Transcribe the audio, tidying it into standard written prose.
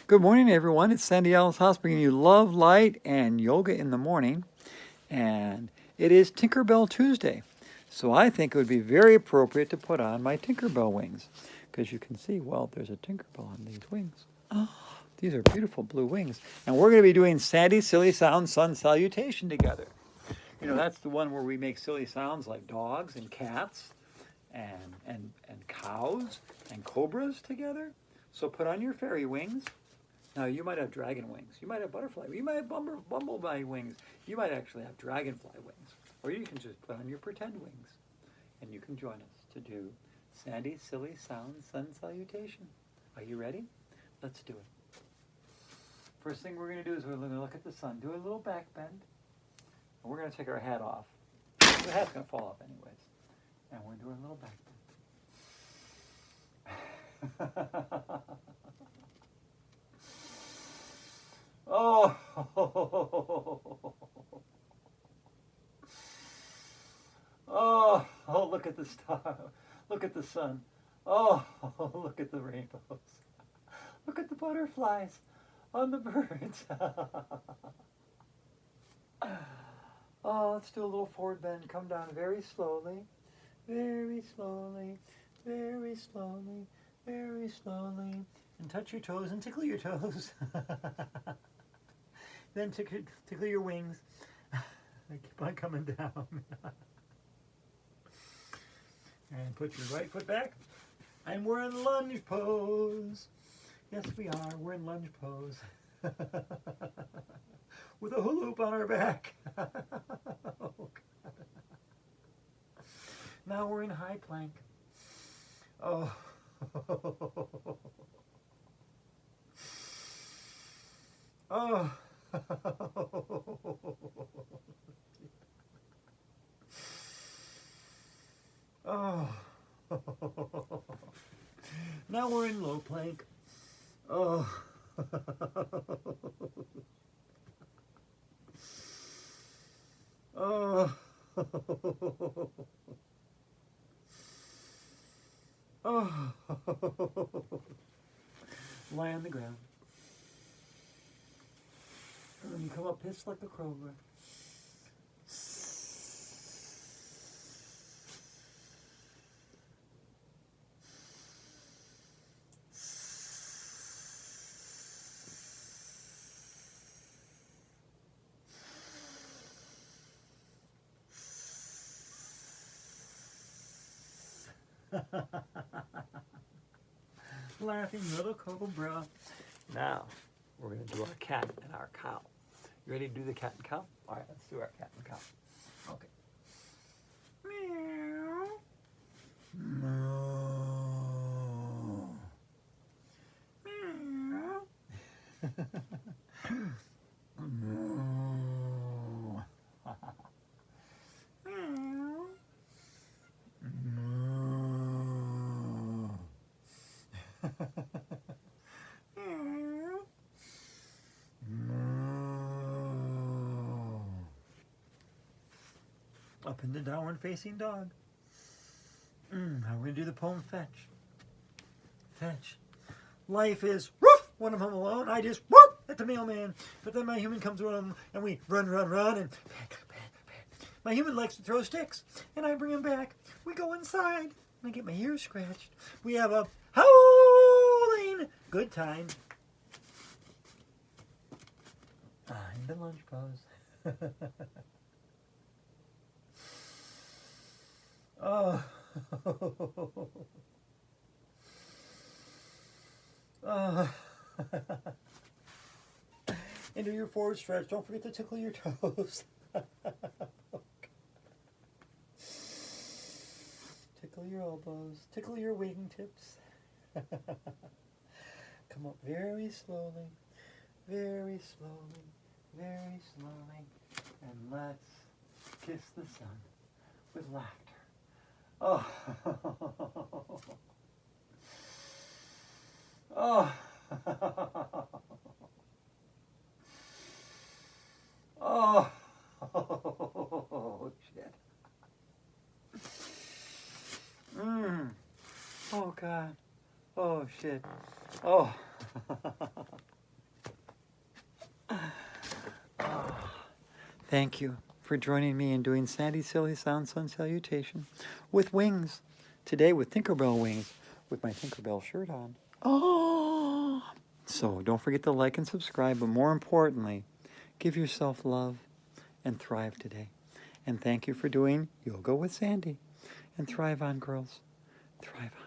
Good morning, everyone. It's Sandy Alice House bringing you love, light, and yoga in the morning. And it is Tinkerbell Tuesday. So I think it would be very appropriate to put on my Tinkerbell wings. Because you can see, well, there's a Tinkerbell on these wings. Oh, these are beautiful blue wings. And we're going to be doing Sandy Silly Sound Sun Salutation together. You know, that's the one where we make silly sounds like dogs and cats and cows and cobras together. So put on your fairy wings. Now, you might have dragon wings. You might have butterfly. You might have bumblebee wings. You might actually have dragonfly wings. Or you can just put on your pretend wings. And you can join us to do Sandy Silly Sound Sun Salutation. Are you ready? Let's do it. First thing we're going to do is we're going to look at the sun. Do a little back bend. And we're going to take our hat off. The hat's going to fall off anyways. And we're doing a little back bend. Oh, oh, look at the star. Look at the sun. Oh, look at the rainbows. Look at the butterflies on the birds. Oh, let's do a little forward bend. Come down very slowly, very slowly, very slowly, very slowly. And touch your toes and tickle your toes. Then tickle your wings. Keep on coming down. And put your right foot back. And we're in lunge pose. Yes, we are. We're in lunge pose. With a hula hoop on our back. Oh, God. Now we're in high plank. Oh. Oh. Oh. Now we're in low plank. Oh. Oh. Oh. Lie on the ground. And then you come up, hiss like a cobra. Laughing little cobra. Now, we're going to do our cat and our cow. You ready to do the cat and cow? All right, let's do our cat and cow. Okay. Meow. Moo. Meow. Moo. Meow. Moo. Up in the downward facing dog. Now we're going to do the poem Fetch. Fetch. Life is woof when I'm home alone. I just woof at the mailman. But then my human comes around and we run, and my human likes to throw sticks. And I bring him back. We go inside. I get my ears scratched. We have a howling good time. In the lunch pose. Oh. Oh. Into your forward stretch. Don't forget to tickle your toes. Tickle your elbows. Tickle your wingtips. Come up very slowly, very slowly, very slowly, and let's kiss the sun with laughter. Oh. Oh. Oh. Oh, shit. Oh, God. Oh, shit. Oh. Thank you for joining me in doing Sandy's Silly Sound Sun Salutation with wings. Today with Tinkerbell wings, with my Tinkerbell shirt on. Oh! So don't forget to like and subscribe, but more importantly, give yourself love and thrive today. And thank you for doing Yoga with Sandy. And thrive on, girls. Thrive on.